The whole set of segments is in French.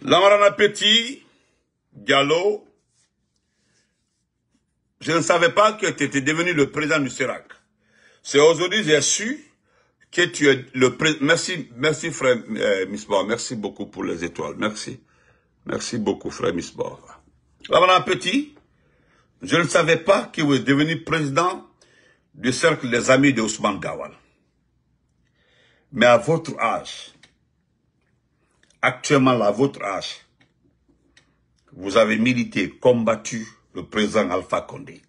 Lamarana Petit, Diallo, je ne savais pas que tu étais devenu le président du CERAC. C'est aujourd'hui j'ai su que tu es le président. Merci frère Misbah, merci beaucoup pour les étoiles, merci beaucoup frère Misbah. Lamarana Petit, je ne savais pas que vous êtes devenu président du cercle des amis de Ousmane Gawal. Mais à votre âge, actuellement à votre âge, vous avez milité, combattu le président Alpha Condé.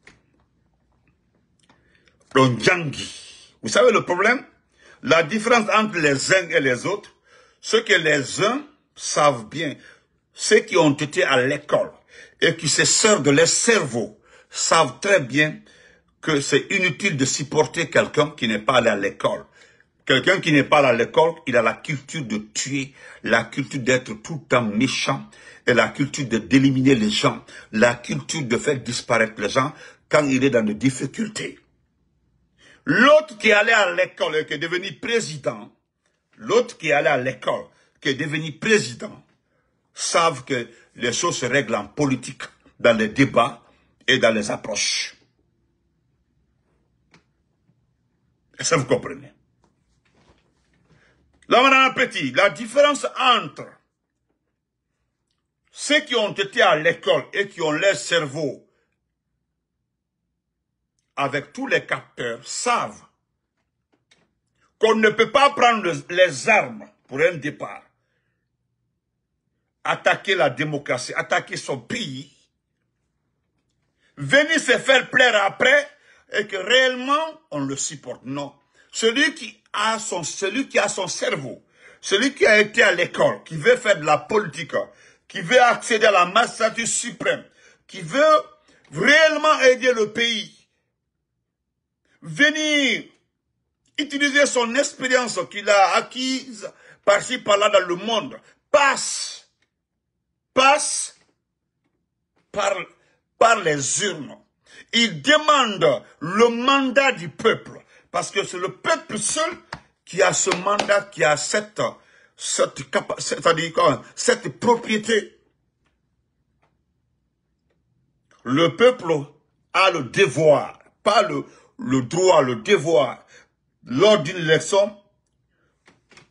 Le Djangui. Vous savez le problème? La différence entre les uns et les autres, ce que les uns savent bien, ceux qui ont été à l'école et qui se servent de leur cerveau, savent très bien que c'est inutile de supporter quelqu'un qui n'est pas allé à l'école. Quelqu'un qui n'est pas allé à l'école, il a la culture de tuer, la culture d'être tout le temps méchant, et la culture d'éliminer les gens, la culture de faire disparaître les gens quand il est dans des difficultés. L'autre qui est allé à l'école et qui est devenu président, l'autre qui est allé à l'école, qui est devenu président, savent que les choses se règlent en politique, dans les débats et dans les approches. Et ça vous comprenez. Là, madame Petit, la différence entre ceux qui ont été à l'école et qui ont leur cerveau avec tous les capteurs savent qu'on ne peut pas prendre les armes pour un départ, attaquer la démocratie, attaquer son pays, venir se faire plaire après et que réellement on le supporte. Non. Celui qui a son cerveau, celui qui a été à l'école, qui veut faire de la politique, qui veut accéder à la magistrature suprême, qui veut réellement aider le pays, venir utiliser son expérience qu'il a acquise par-ci par-là dans le monde, passe par les urnes. Il demande le mandat du peuple, parce que c'est le peuple seul qui a ce mandat, qui a cette propriété. Le peuple a le devoir, pas le droit, le devoir, lors d'une élection,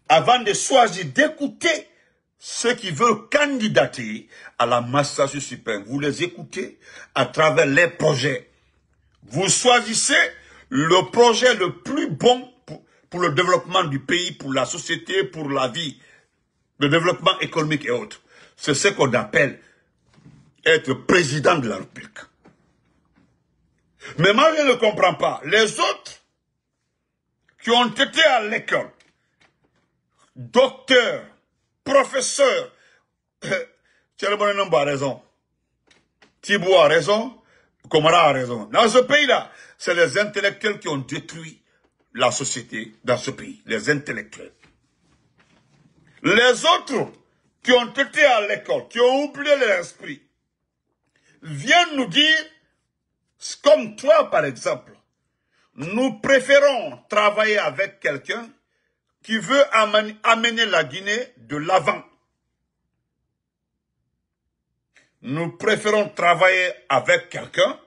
avant de choisir, d'écouter ceux qui veulent candidater à la magistrature suprême. Vous les écoutez à travers les projets. Vous choisissez le projet le plus bon pour le développement du pays, pour la société, pour la vie, le développement économique et autres. C'est ce qu'on appelle être président de la République. Mais moi, je ne comprends pas. Les autres qui ont été à l'école, docteurs, professeurs, Tchèlebonénombo a raison, Thibou a raison, Komara a raison. Dans ce pays-là, c'est les intellectuels qui ont détruit la société dans ce pays, les intellectuels. Les autres qui ont été à l'école, qui ont oublié leur esprit, viennent nous dire, comme toi par exemple, nous préférons travailler avec quelqu'un qui veut amener la Guinée de l'avant. Nous préférons travailler avec quelqu'un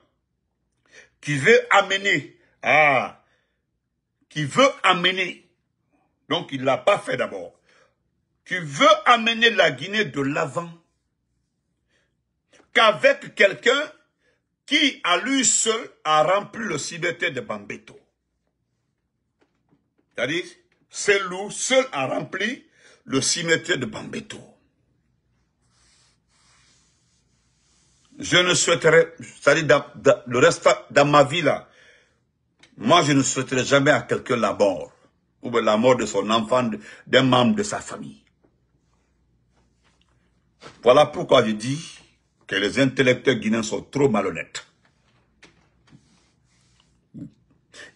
qui veut amener, donc il ne l'a pas fait d'abord, qui veut amener la Guinée de l'avant, qu'avec quelqu'un qui, à lui seul, a rempli le cimetière de Bambeto. C'est-à-dire, c'est lui seul a rempli le cimetière de Bambeto. Je ne souhaiterais, c'est-à-dire le reste dans ma vie là, moi je ne souhaiterais jamais à quelqu'un la mort, ou la mort de son enfant, d'un membre de sa famille. Voilà pourquoi je dis que les intellectuels guinéens sont trop malhonnêtes.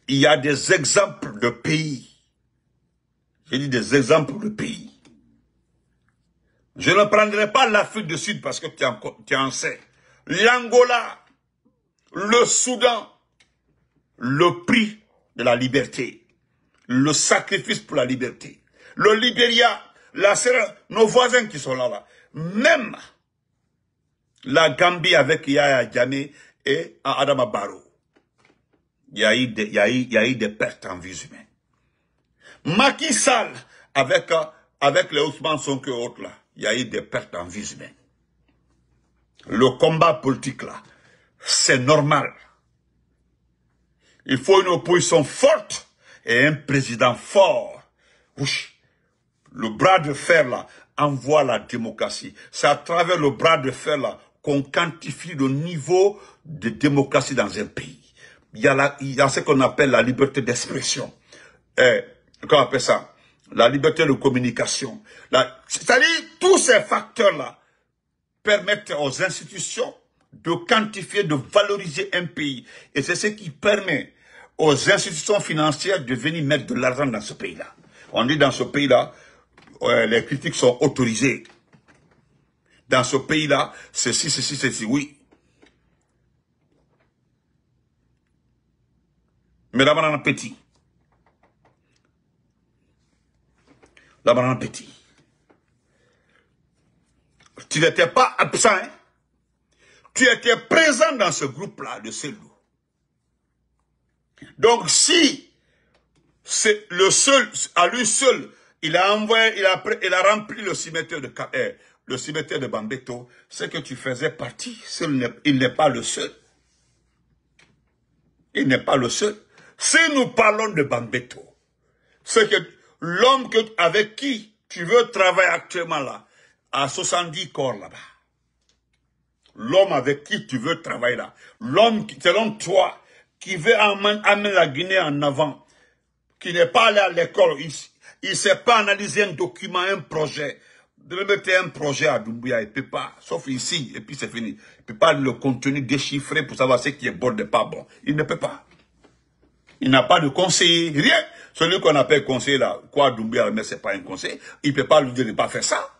Il y a des exemples de pays. J'ai dit des exemples de pays. Je ne prendrai pas l'Afrique du Sud parce que tu en sais. L'Angola, le Soudan, le prix de la liberté, le sacrifice pour la liberté. Le Libéria, nos voisins qui sont là. Même la Gambie avec Yaya Jammeh et Adama Barrow. Il y a eu des pertes en vie humaine. Macky Sall avec les Ousmane Sonko et autres là, il y a eu des pertes en vie humaine. Le combat politique là, c'est normal. Il faut une opposition forte et un président fort. Oui. Le bras de fer là envoie la démocratie. C'est à travers le bras de fer là qu'on quantifie le niveau de démocratie dans un pays. Il y a ce qu'on appelle la liberté d'expression. Comment on appelle ça? La liberté de communication. C'est-à-dire, tous ces facteurs-là permettent aux institutions de quantifier, de valoriser un pays. Et c'est ce qui permet aux institutions financières de venir mettre de l'argent dans ce pays-là. On dit dans ce pays-là, les critiques sont autorisées. Dans ce pays-là, ceci, oui. Mais la banane petit. La banane petit. Tu n'étais pas absent, hein? Tu étais présent dans ce groupe-là de Cellou. Donc si c'est le seul, à lui seul, il a rempli le cimetière de Bambeto, c'est que tu faisais partie. Il n'est pas le seul. Il n'est pas le seul. Si nous parlons de Bambeto, c'est que l'homme avec qui tu veux travailler actuellement là, à 70 corps là-bas. L'homme avec qui tu veux travailler là. L'homme, selon toi, qui veut amener la Guinée en avant, qui n'est pas allé à l'école, il ne sait pas analyser un document, un projet. De mettre un projet à Doumbouya, il ne peut pas, sauf ici, et puis c'est fini. Il ne peut pas le contenu déchiffré pour savoir ce qui est bon et pas bon. Il ne peut pas. Il n'a pas de conseiller, rien. Celui qu'on appelle conseiller là, quoi Doumbouya, mais ce n'est pas un conseiller. Il ne peut pas lui dire de ne pas faire ça.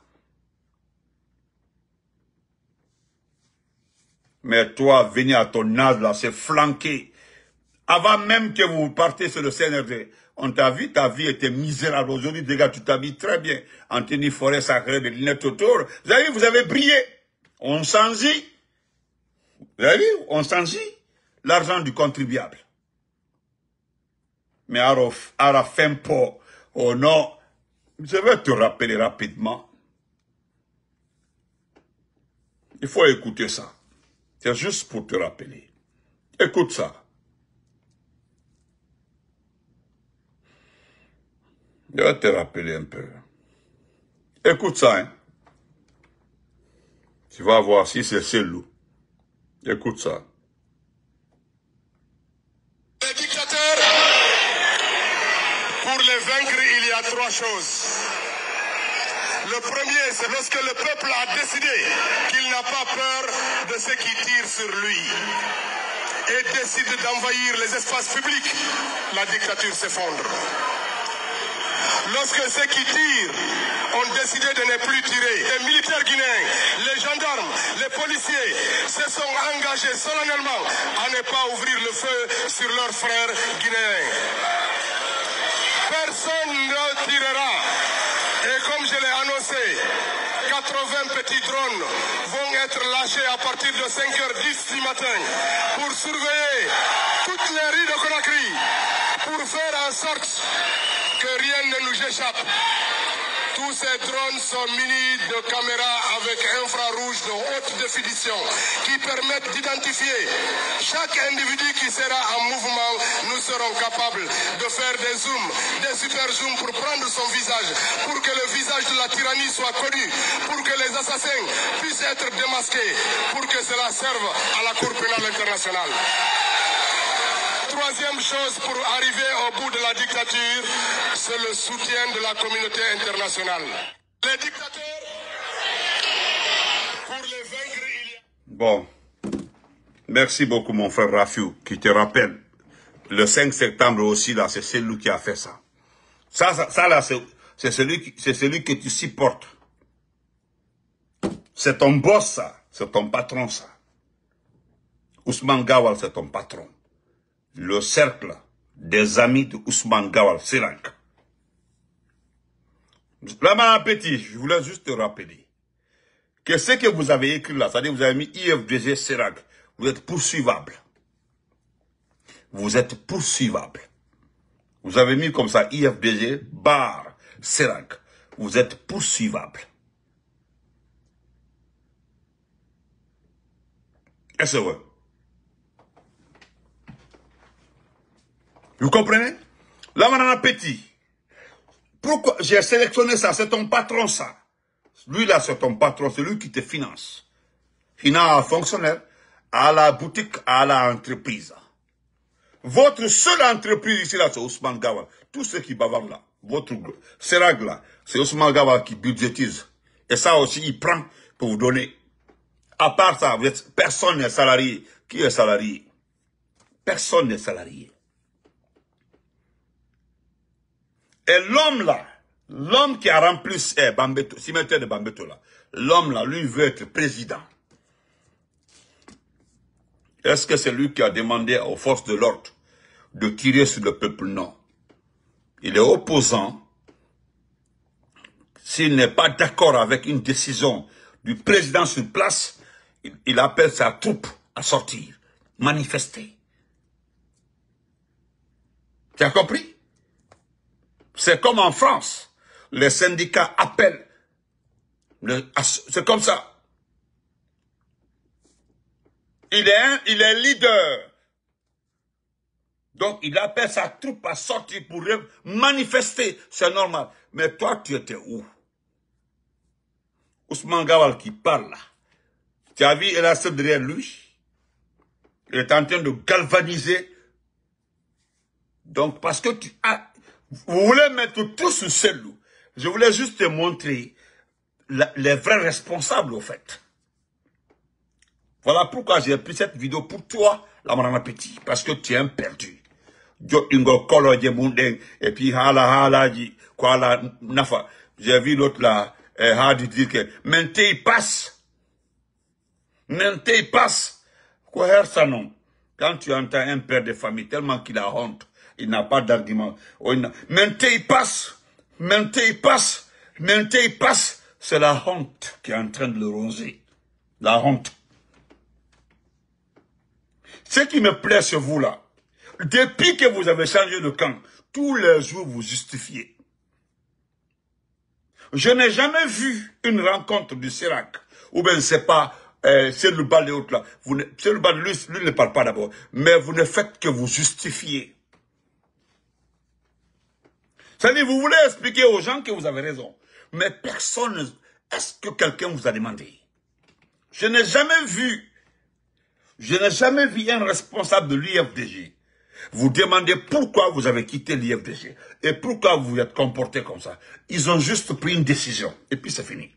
Mais toi, venir à ton âge là, c'est flanqué. Avant même que vous partez sur le CNRD, on t'a vu, ta vie était misérable. Aujourd'hui, les gars, tu t'habilles très bien. En tenue forêt sacrée, des lunettes autour. Vous avez vu, vous avez brillé. On s'en dit. Vous avez vu, on s'en dit. L'argent du contribuable. Mais à la fin, oh non, je vais te rappeler rapidement. Il faut écouter ça. C'est juste pour te rappeler. Écoute ça. Je vais te rappeler un peu. Écoute ça, hein. Tu vas voir si c'est Cellou. Écoute ça. Les dictateurs, pour les vaincre, il y a trois choses. Le premier, c'est lorsque le peuple a décidé qu'il n'a pas peur de ceux qui tirent sur lui et décide d'envahir les espaces publics, la dictature s'effondre. Lorsque ceux qui tirent ont décidé de ne plus tirer, les militaires guinéens, les gendarmes, les policiers se sont engagés solennellement à ne pas ouvrir le feu sur leurs frères guinéens. Personne ne tirera. Et comme je l'ai annoncé, 80 petits drones vont être lâchés à partir de 5h10 du matin pour surveiller toutes les rues de Conakry, pour faire en sorte que rien ne nous échappe. Tous ces drones sont munis de caméras avec infrarouge de haute définition qui permettent d'identifier chaque individu qui sera en mouvement. Nous serons capables de faire des zooms, des super zooms pour prendre son visage, pour que le visage de la tyrannie soit connu, pour que les assassins puissent être démasqués, pour que cela serve à la Cour pénale internationale. Troisième chose pour arriver au bout de la dictature, c'est le soutien de la communauté internationale. Les dictateurs, pour les vaincre, il y a... Bon, merci beaucoup mon frère Rafiou, qui te rappelle, le 5 septembre aussi, là, c'est celui qui a fait ça. Ça là, c'est celui que tu supportes. C'est ton boss, ça. C'est ton patron, ça. Ousmane Gawal, c'est ton patron. Le cercle des amis de Ousmane Gawal, c'est là. Là, Madame Petit, je voulais juste te rappeler que ce que vous avez écrit là, c'est-à-dire vous avez mis IFDG CERAC, vous êtes poursuivable. Vous êtes poursuivable. Vous avez mis comme ça IFDG barre CERAC. Vous êtes poursuivable. Est-ce vrai? Vous comprenez? Là, Madame Petit, pourquoi j'ai sélectionné ça? C'est ton patron, ça. Lui, là, c'est ton patron, c'est lui qui te finance. Il a un fonctionnaire, à la boutique, à la entreprise. Votre seule entreprise ici, là, c'est Ousmane Gawal. Tous ceux qui bavardent là, votre CERAC là, c'est Ousmane Gawal qui budgétise. Et ça aussi, il prend pour vous donner. À part ça, personne n'est salarié. Qui est salarié? Personne n'est salarié. Et l'homme là, l'homme qui a rempli Bambeto, cimetière de Bambeto là, l'homme là, lui veut être président. Est-ce que c'est lui qui a demandé aux forces de l'ordre de tirer sur le peuple? Non. Il est opposant. S'il n'est pas d'accord avec une décision du président sur place, il appelle sa troupe à sortir, manifester. Tu as compris? C'est comme en France. Les syndicats appellent. C'est comme ça. Il est leader. Donc, il appelle sa troupe à sortir pour manifester. C'est normal. Mais toi, tu étais où? Ousmane Gawal qui parle là. Tu as vu, il a derrière lui. Il est en train de galvaniser. Donc, parce que vous voulez mettre tout sur celle. Je voulais juste te montrer les vrais responsables, au fait. Voilà pourquoi j'ai pris cette vidéo pour toi, la Madame Petit, parce que tu es un perdu. Et puis, j'ai vu l'autre là, dire que maintenant il passe. Maintenant il passe. Quoi, ça non? Quand tu entends un père de famille, tellement qu'il a honte, il n'a pas d'argument. Maintenant il passe. Maintenant il passe. Maintenant il passe. C'est la honte qui est en train de le ronger. La honte. Ce qui me plaît sur vous là, depuis que vous avez changé de camp, tous les jours vous justifiez. Je n'ai jamais vu une rencontre du CERAC, ou bien c'est pas c'est le bal et autres là. C'est le bal, lui ne parle pas d'abord, mais vous ne faites que vous justifier. C'est-à-dire, vous voulez expliquer aux gens que vous avez raison, mais personne, est-ce que quelqu'un vous a demandé? Je n'ai jamais vu un responsable de l'IFDG vous demander pourquoi vous avez quitté l'IFDG et pourquoi vous vous êtes comporté comme ça. Ils ont juste pris une décision et puis c'est fini.